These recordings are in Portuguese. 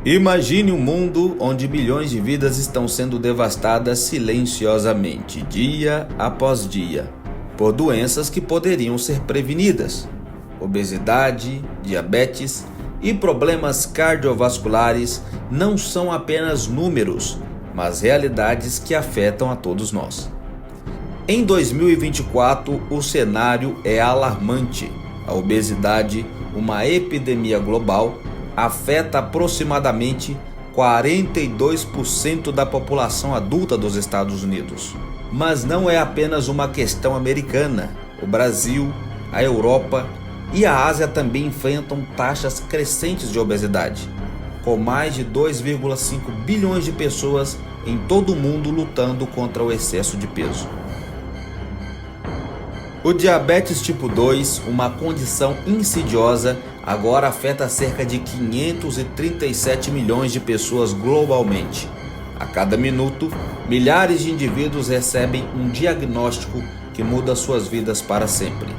Imagine um mundo onde milhões de vidas estão sendo devastadas silenciosamente, dia após dia, por doenças que poderiam ser prevenidas. Obesidade, diabetes e problemas cardiovasculares não são apenas números, mas realidades que afetam a todos nós. Em 2024, o cenário é alarmante. A obesidade, uma epidemia global, afeta aproximadamente 42% da população adulta dos Estados Unidos. Mas não é apenas uma questão americana. O Brasil, a Europa e a Ásia também enfrentam taxas crescentes de obesidade, com mais de 2,5 bilhões de pessoas em todo o mundo lutando contra o excesso de peso. O diabetes tipo 2, uma condição insidiosa, agora afeta cerca de 537 milhões de pessoas globalmente. A cada minuto, milhares de indivíduos recebem um diagnóstico que muda suas vidas para sempre,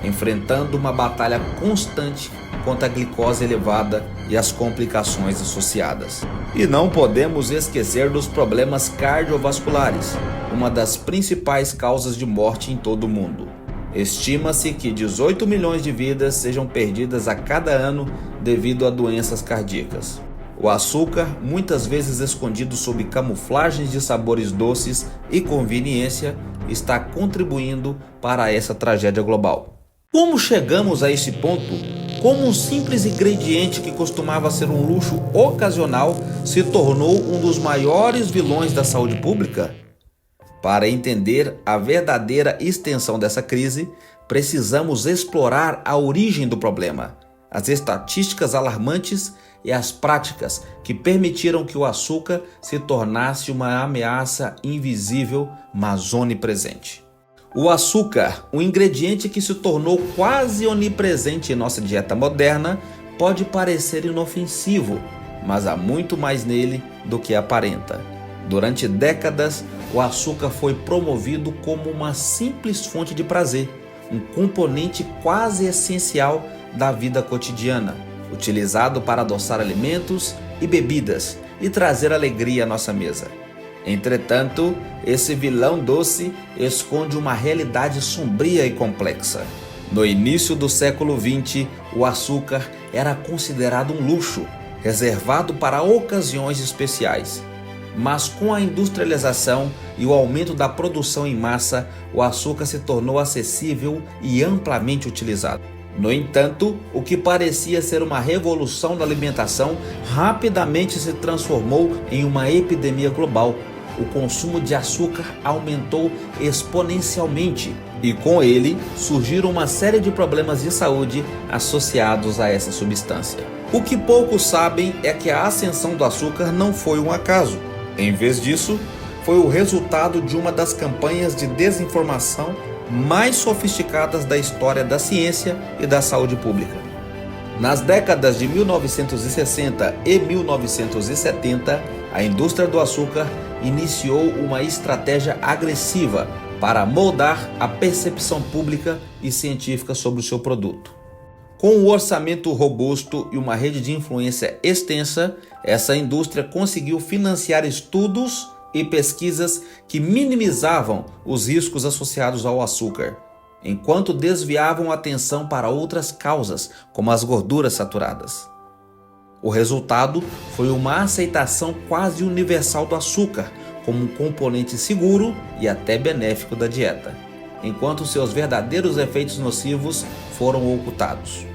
enfrentando uma batalha constante contra a glicose elevada e as complicações associadas. E não podemos esquecer dos problemas cardiovasculares, uma das principais causas de morte em todo o mundo. Estima-se que 18 milhões de vidas sejam perdidas a cada ano devido a doenças cardíacas. O açúcar, muitas vezes escondido sob camuflagens de sabores doces e conveniência, está contribuindo para essa tragédia global. Como chegamos a esse ponto? Como um simples ingrediente que costumava ser um luxo ocasional se tornou um dos maiores vilões da saúde pública? Para entender a verdadeira extensão dessa crise, precisamos explorar a origem do problema, as estatísticas alarmantes e as práticas que permitiram que o açúcar se tornasse uma ameaça invisível, mas onipresente. O açúcar, um ingrediente que se tornou quase onipresente em nossa dieta moderna, pode parecer inofensivo, mas há muito mais nele do que aparenta. Durante décadas, o açúcar foi promovido como uma simples fonte de prazer, um componente quase essencial da vida cotidiana, utilizado para adoçar alimentos e bebidas e trazer alegria à nossa mesa. Entretanto, esse vilão doce esconde uma realidade sombria e complexa. No início do século XX, o açúcar era considerado um luxo, reservado para ocasiões especiais. Mas com a industrialização e o aumento da produção em massa, o açúcar se tornou acessível e amplamente utilizado. No entanto, o que parecia ser uma revolução da alimentação rapidamente se transformou em uma epidemia global. O consumo de açúcar aumentou exponencialmente e com ele surgiram uma série de problemas de saúde associados a essa substância. O que poucos sabem é que a ascensão do açúcar não foi um acaso. Em vez disso, foi o resultado de uma das campanhas de desinformação mais sofisticadas da história da ciência e da saúde pública. Nas décadas de 1960 e 1970, a indústria do açúcar iniciou uma estratégia agressiva para moldar a percepção pública e científica sobre o seu produto. Com um orçamento robusto e uma rede de influência extensa, essa indústria conseguiu financiar estudos e pesquisas que minimizavam os riscos associados ao açúcar, enquanto desviavam a atenção para outras causas, como as gorduras saturadas. O resultado foi uma aceitação quase universal do açúcar como um componente seguro e até benéfico da dieta, enquanto seus verdadeiros efeitos nocivos foram ocultados.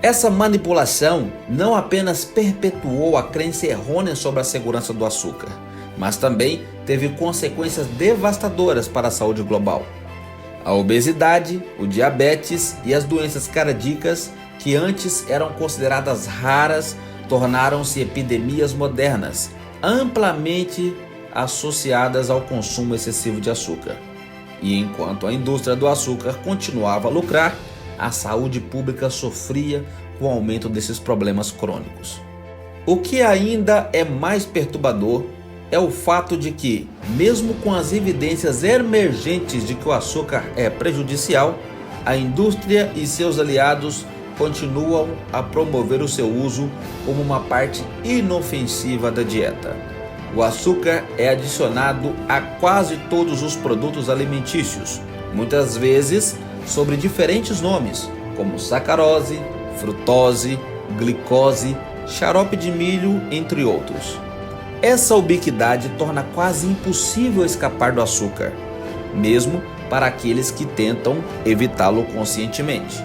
Essa manipulação não apenas perpetuou a crença errônea sobre a segurança do açúcar, mas também teve consequências devastadoras para a saúde global. A obesidade, o diabetes e as doenças cardíacas, que antes eram consideradas raras, tornaram-se epidemias modernas, amplamente associadas ao consumo excessivo de açúcar. E enquanto a indústria do açúcar continuava a lucrar, a saúde pública sofria com o aumento desses problemas crônicos. O que ainda é mais perturbador é o fato de que, mesmo com as evidências emergentes de que o açúcar é prejudicial, a indústria e seus aliados continuam a promover o seu uso como uma parte inofensiva da dieta. O açúcar é adicionado a quase todos os produtos alimentícios, muitas vezes sob diferentes nomes, como sacarose, frutose, glicose, xarope de milho, entre outros. Essa ubiquidade torna quase impossível escapar do açúcar, mesmo para aqueles que tentam evitá-lo conscientemente.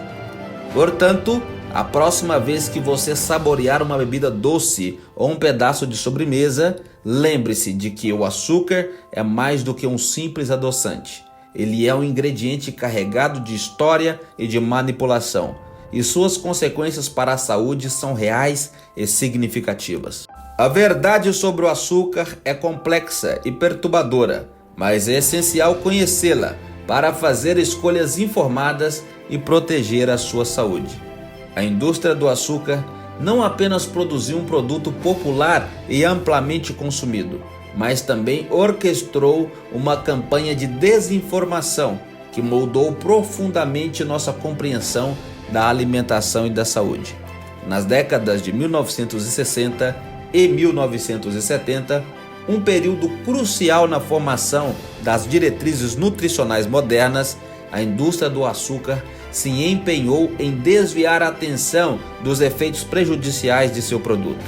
Portanto, a próxima vez que você saborear uma bebida doce ou um pedaço de sobremesa, lembre-se de que o açúcar é mais do que um simples adoçante. Ele é um ingrediente carregado de história e de manipulação, e suas consequências para a saúde são reais e significativas. A verdade sobre o açúcar é complexa e perturbadora, mas é essencial conhecê-la para fazer escolhas informadas e proteger a sua saúde. A indústria do açúcar não apenas produziu um produto popular e amplamente consumido, mas também orquestrou uma campanha de desinformação que moldou profundamente nossa compreensão da alimentação e da saúde. Nas décadas de 1960 e 1970, um período crucial na formação das diretrizes nutricionais modernas, a indústria do açúcar se empenhou em desviar a atenção dos efeitos prejudiciais de seu produto.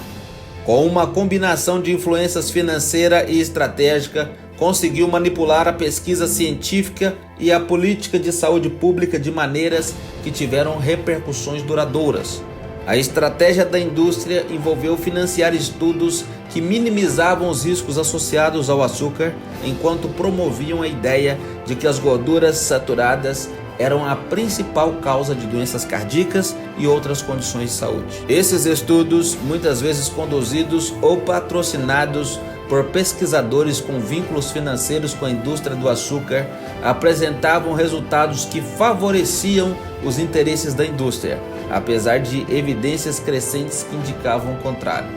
Com uma combinação de influências financeira e estratégica, conseguiu manipular a pesquisa científica e a política de saúde pública de maneiras que tiveram repercussões duradouras. A estratégia da indústria envolveu financiar estudos que minimizavam os riscos associados ao açúcar, enquanto promoviam a ideia de que as gorduras saturadas eram a principal causa de doenças cardíacas e outras condições de saúde. Esses estudos, muitas vezes conduzidos ou patrocinados por pesquisadores com vínculos financeiros com a indústria do açúcar, apresentavam resultados que favoreciam os interesses da indústria, apesar de evidências crescentes que indicavam o contrário.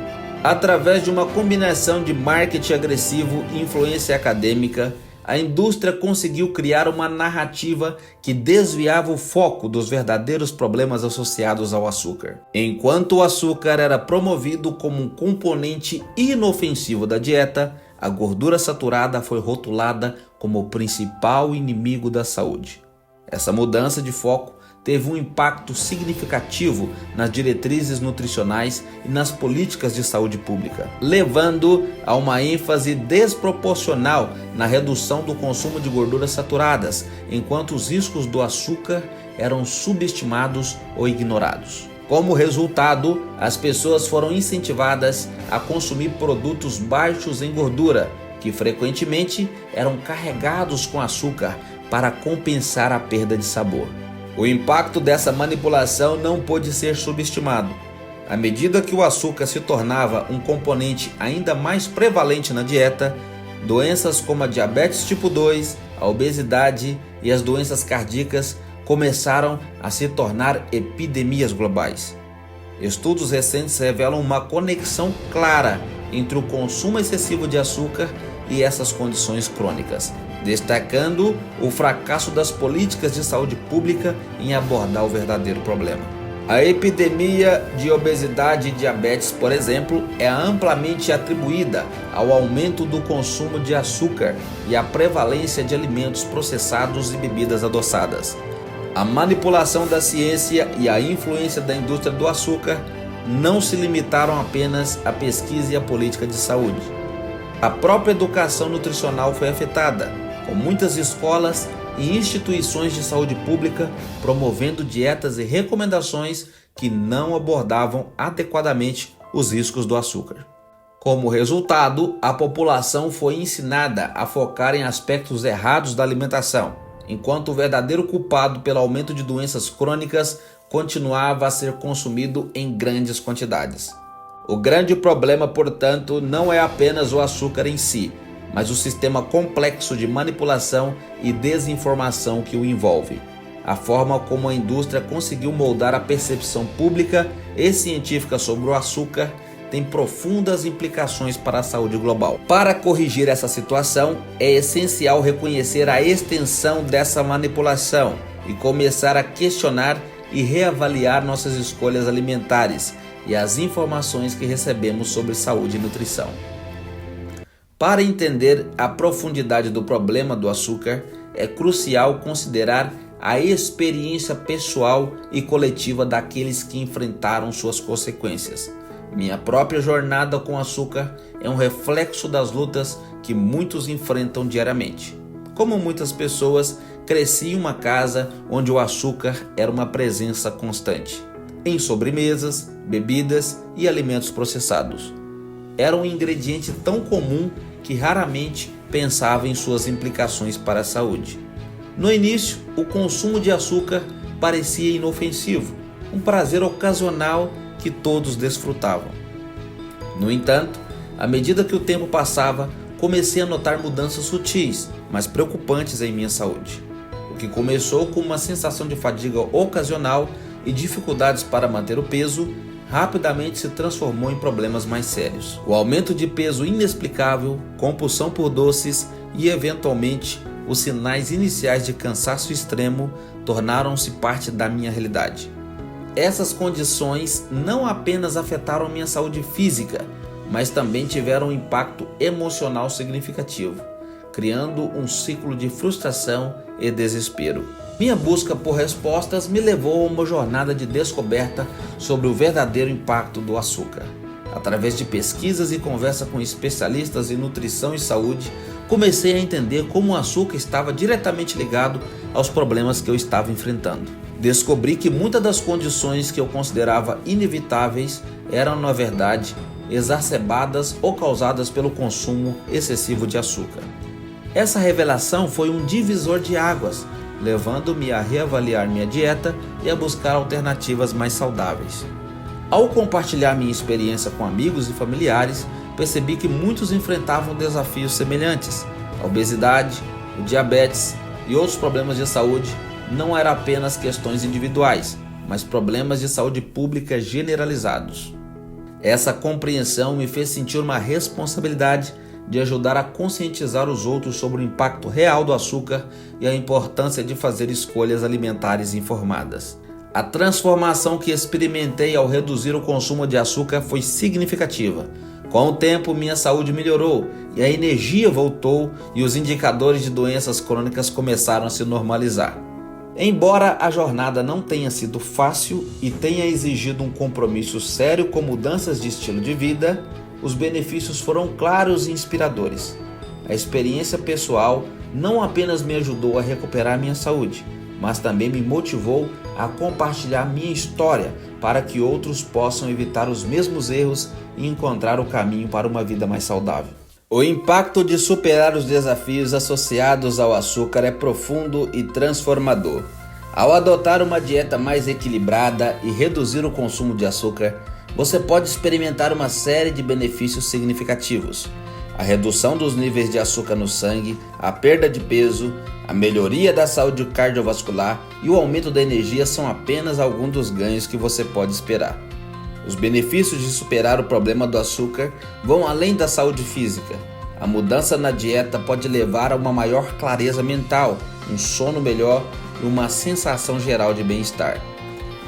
Através de uma combinação de marketing agressivo e influência acadêmica, a indústria conseguiu criar uma narrativa que desviava o foco dos verdadeiros problemas associados ao açúcar. Enquanto o açúcar era promovido como um componente inofensivo da dieta, a gordura saturada foi rotulada como o principal inimigo da saúde. Essa mudança de foco teve um impacto significativo nas diretrizes nutricionais e nas políticas de saúde pública, levando a uma ênfase desproporcional na redução do consumo de gorduras saturadas, enquanto os riscos do açúcar eram subestimados ou ignorados. Como resultado, as pessoas foram incentivadas a consumir produtos baixos em gordura, que frequentemente eram carregados com açúcar para compensar a perda de sabor. O impacto dessa manipulação não pôde ser subestimado. À medida que o açúcar se tornava um componente ainda mais prevalente na dieta, doenças como a diabetes tipo 2, a obesidade e as doenças cardíacas começaram a se tornar epidemias globais. Estudos recentes revelam uma conexão clara entre o consumo excessivo de açúcar e essas condições crônicas, destacando o fracasso das políticas de saúde pública em abordar o verdadeiro problema. A epidemia de obesidade e diabetes, por exemplo, é amplamente atribuída ao aumento do consumo de açúcar e à prevalência de alimentos processados e bebidas adoçadas. A manipulação da ciência e a influência da indústria do açúcar não se limitaram apenas à pesquisa e à política de saúde. A própria educação nutricional foi afetada, com muitas escolas e instituições de saúde pública promovendo dietas e recomendações que não abordavam adequadamente os riscos do açúcar. Como resultado, a população foi ensinada a focar em aspectos errados da alimentação, enquanto o verdadeiro culpado pelo aumento de doenças crônicas continuava a ser consumido em grandes quantidades. O grande problema, portanto, não é apenas o açúcar em si, mas o sistema complexo de manipulação e desinformação que o envolve. A forma como a indústria conseguiu moldar a percepção pública e científica sobre o açúcar tem profundas implicações para a saúde global. Para corrigir essa situação, é essencial reconhecer a extensão dessa manipulação e começar a questionar e reavaliar nossas escolhas alimentares e as informações que recebemos sobre saúde e nutrição. Para entender a profundidade do problema do açúcar, é crucial considerar a experiência pessoal e coletiva daqueles que enfrentaram suas consequências. Minha própria jornada com açúcar é um reflexo das lutas que muitos enfrentam diariamente. Como muitas pessoas, cresci em uma casa onde o açúcar era uma presença constante, em sobremesas, bebidas e alimentos processados. Era um ingrediente tão comum que raramente pensava em suas implicações para a saúde. No início, o consumo de açúcar parecia inofensivo, um prazer ocasional que todos desfrutavam. No entanto, à medida que o tempo passava, comecei a notar mudanças sutis, mas preocupantes em minha saúde. O que começou com uma sensação de fadiga ocasional e dificuldades para manter o peso, rapidamente se transformou em problemas mais sérios. O aumento de peso inexplicável, compulsão por doces e, eventualmente, os sinais iniciais de cansaço extremo tornaram-se parte da minha realidade. Essas condições não apenas afetaram minha saúde física, mas também tiveram um impacto emocional significativo, criando um ciclo de frustração e desespero. Minha busca por respostas me levou a uma jornada de descoberta sobre o verdadeiro impacto do açúcar. Através de pesquisas e conversa com especialistas em nutrição e saúde, comecei a entender como o açúcar estava diretamente ligado aos problemas que eu estava enfrentando. Descobri que muitas das condições que eu considerava inevitáveis eram, na verdade, exacerbadas ou causadas pelo consumo excessivo de açúcar. Essa revelação foi um divisor de águas, levando-me a reavaliar minha dieta e a buscar alternativas mais saudáveis. Ao compartilhar minha experiência com amigos e familiares, percebi que muitos enfrentavam desafios semelhantes. A obesidade, o diabetes e outros problemas de saúde não eram apenas questões individuais, mas problemas de saúde pública generalizados. Essa compreensão me fez sentir uma responsabilidade de ajudar a conscientizar os outros sobre o impacto real do açúcar e a importância de fazer escolhas alimentares informadas. A transformação que experimentei ao reduzir o consumo de açúcar foi significativa. Com o tempo, minha saúde melhorou e a energia voltou e os indicadores de doenças crônicas começaram a se normalizar. Embora a jornada não tenha sido fácil e tenha exigido um compromisso sério com mudanças de estilo de vida, os benefícios foram claros e inspiradores. A experiência pessoal não apenas me ajudou a recuperar minha saúde, mas também me motivou a compartilhar minha história para que outros possam evitar os mesmos erros e encontrar o caminho para uma vida mais saudável. O impacto de superar os desafios associados ao açúcar é profundo e transformador. Ao adotar uma dieta mais equilibrada e reduzir o consumo de açúcar, você pode experimentar uma série de benefícios significativos. A redução dos níveis de açúcar no sangue, a perda de peso, a melhoria da saúde cardiovascular e o aumento da energia são apenas alguns dos ganhos que você pode esperar. Os benefícios de superar o problema do açúcar vão além da saúde física. A mudança na dieta pode levar a uma maior clareza mental, um sono melhor e uma sensação geral de bem-estar.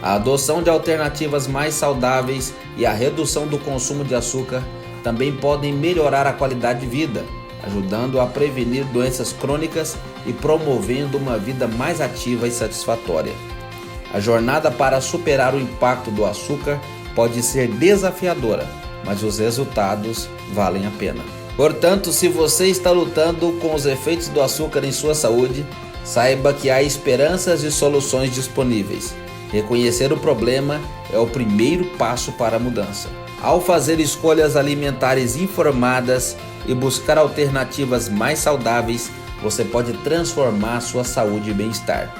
A adoção de alternativas mais saudáveis e a redução do consumo de açúcar também podem melhorar a qualidade de vida, ajudando a prevenir doenças crônicas e promovendo uma vida mais ativa e satisfatória. A jornada para superar o impacto do açúcar pode ser desafiadora, mas os resultados valem a pena. Portanto, se você está lutando com os efeitos do açúcar em sua saúde, saiba que há esperanças e soluções disponíveis. Reconhecer o problema é o primeiro passo para a mudança. Ao fazer escolhas alimentares informadas e buscar alternativas mais saudáveis, você pode transformar sua saúde e bem-estar.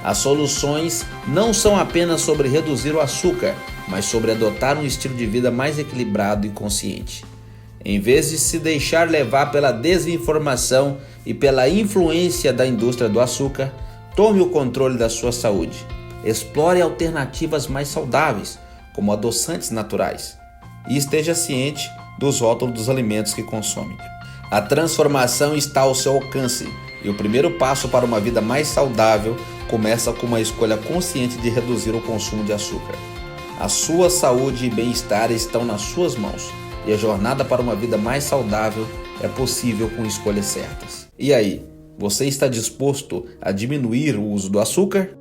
As soluções não são apenas sobre reduzir o açúcar, mas sobre adotar um estilo de vida mais equilibrado e consciente. Em vez de se deixar levar pela desinformação e pela influência da indústria do açúcar, tome o controle da sua saúde. Explore alternativas mais saudáveis, como adoçantes naturais, e esteja ciente dos rótulos dos alimentos que consome. A transformação está ao seu alcance. E o primeiro passo para uma vida mais saudável começa com uma escolha consciente de reduzir o consumo de açúcar. A sua saúde e bem-estar estão nas suas mãos, e a jornada para uma vida mais saudável é possível com escolhas certas. E aí, você está disposto a diminuir o uso do açúcar?